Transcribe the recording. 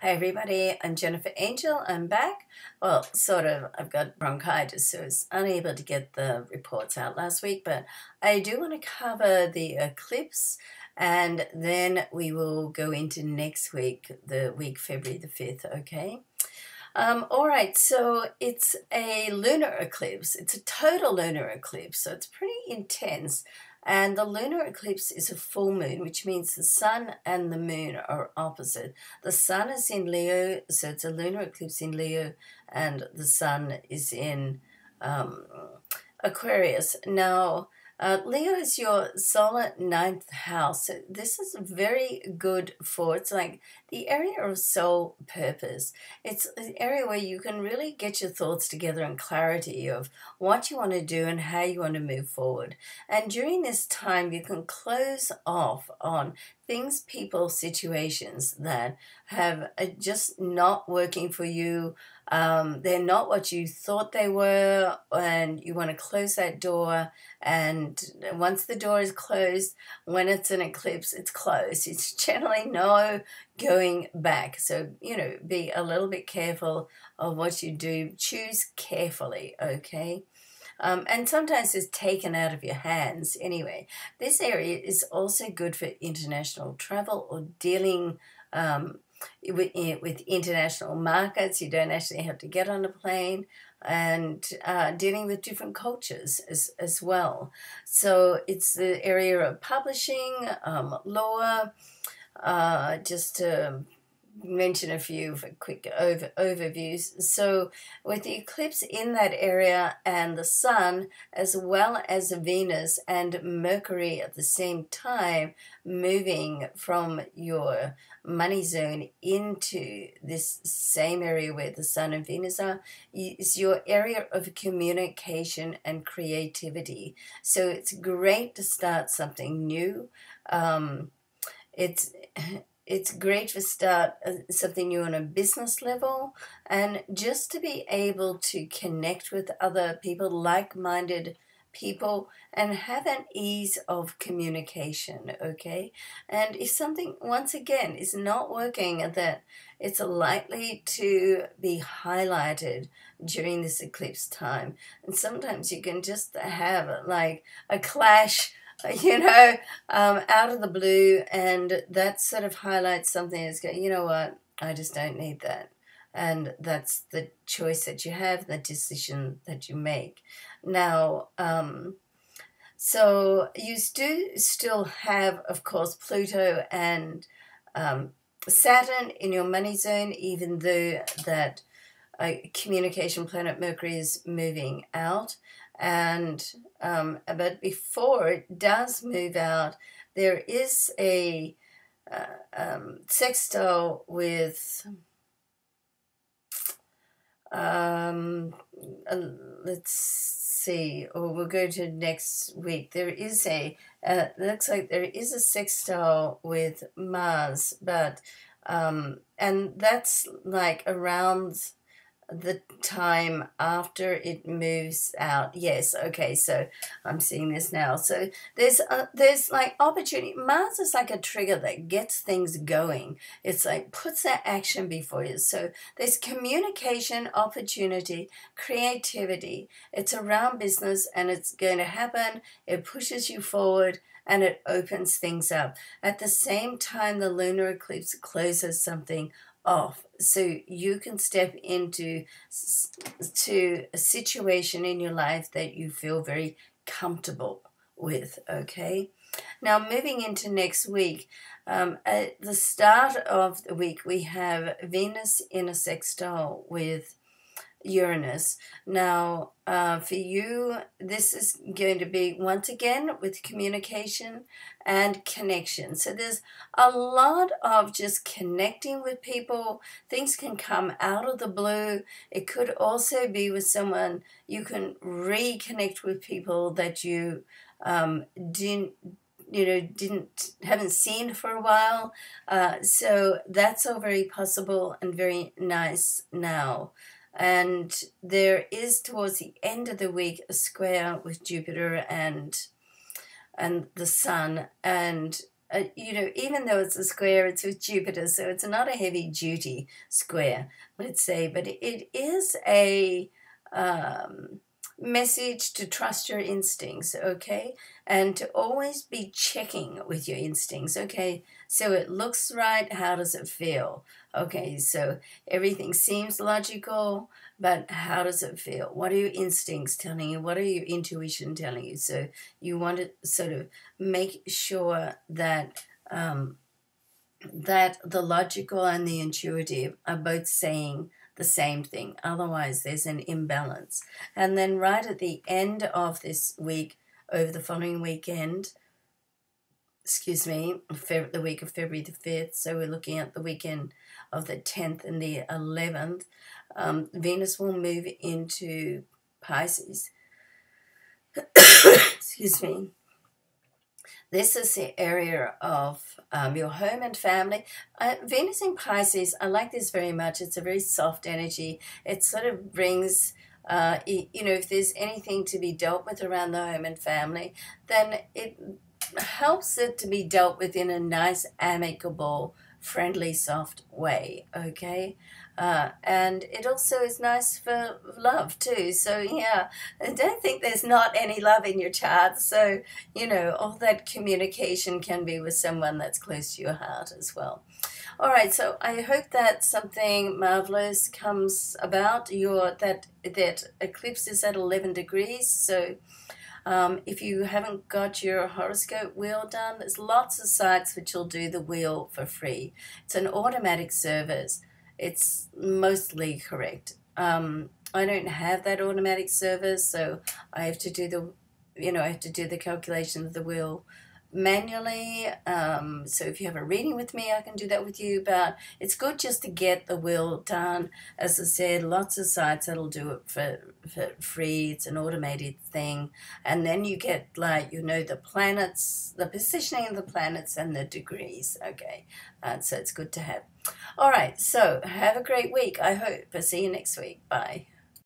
Hi everybody, I'm Jennifer Angel. I'm back. Well, sort of. I've got bronchitis, so I was unable to get the reports out last week, but I do want to cover the eclipse, and then we will go into next week, the week February the 5th, okay? All right, so it's a lunar eclipse. It's a total lunar eclipse, so it's pretty intense. And the lunar eclipse is a full moon, which means the sun and the moon are opposite. The sun is in Leo, so it's a lunar eclipse in Leo, and the sun is in um, Aquarius. Now, Leo is your solar ninth house. So this is very good for, it's like the area of soul purpose. It's an area where you can really get your thoughts together and clarity of what you want to do and how you want to move forward. And during this time, you can close off on things, people, situations that have just not working for you. They're not what you thought they were, and you want to close that door. And once the door is closed, when it's an eclipse, it's closed. It's generally no going back. So, be a little bit careful of what you do. Choose carefully, okay? And sometimes it's taken out of your hands. Anyway, this area is also good for international travel or dealing with international markets. You don't actually have to get on a plane, and dealing with different cultures as well. So it's the area of publishing, law, just to mention a few for quick overviews. So with the eclipse in that area and the sun, as well as Venus and Mercury at the same time moving from your money zone into this same area where the sun and Venus are, is your area of communication and creativity. So it's great to start something new. It's great to start something new on a business level, and just to be able to connect with other people, like-minded people, and have an ease of communication, okay? And if something, once again, is not working, that it's likely to be highlighted during this eclipse time. And sometimes you can just have like a clash, out of the blue, and that sort of highlights something that's going, you know what, I just don't need that. And that's the choice that you have, the decision that you make. Now, so you do still have, of course, Pluto and Saturn in your money zone, even though that communication planet Mercury is moving out. And but before it does move out, there is a sextile with let's see, or we'll go to next week. There is a looks like there is a sextile with Mars, but and that's like around the time after it moves out. Yes, okay, so I'm seeing this now. So there's like opportunity. Mars is like a trigger that gets things going. It's like puts that action before you. So there's communication, opportunity, creativity. It's around business, and it's going to happen. It pushes you forward, and it opens things up. At the same time, the lunar eclipse closes something off, so you can step into a situation in your life that you feel very comfortable with, okay? Now, moving into next week, at the start of the week, we have Venus in a sextile with Uranus. Now, for you, this is going to be, once again, with communication and connection. So there's a lot of just connecting with people. Things can come out of the blue. It could also be with someone. You can reconnect with people that you haven't seen for a while. So that's all very possible and very nice now. And there is, towards the end of the week, a square with Jupiter and the Sun, and you know, even though it's a square, it's with Jupiter, so it's not a heavy duty square, let's say, but it is a message to trust your instincts, okay? And to always be checking with your instincts, okay? So it looks right, how does it feel? Okay, so everything seems logical, but how does it feel? What are your instincts telling you? What are your intuition telling you? So you want to sort of make sure that that the logical and the intuitive are both saying the same thing. Otherwise, there's an imbalance. And then right at the end of this week, over the following weekend, excuse me, the week of February the 5th, so we're looking at the weekend of the 10th and the 11th, Venus will move into Pisces. Excuse me. This is the area of your home and family. Venus in Pisces, I like this very much. It's a very soft energy. It sort of brings, you know, if there's anything to be dealt with around the home and family, then it helps it to be dealt with in a nice, amicable, friendly, soft way, okay? And it also is nice for love too. So yeah, I don't think there's not any love in your chart. So, you know, all that communication can be with someone that's close to your heart as well. All right, so I hope that something marvelous comes about. That eclipse is at 11 degrees, so if you haven't got your horoscope wheel done, there's lots of sites which will do the wheel for free. It's an automatic service. It's mostly correct. I don't have that automatic service, so I have to do the calculation of the wheel manually. So if you have a reading with me, I can do that with you, but it's good just to get the wheel done. As I said, lots of sites that'll do it for free. It's an automated thing, and then you get, like, you know, the planets, the positioning of the planets and the degrees, okay? So it's good to have. All right, so have a great week, I hope. I'll see you next week. Bye.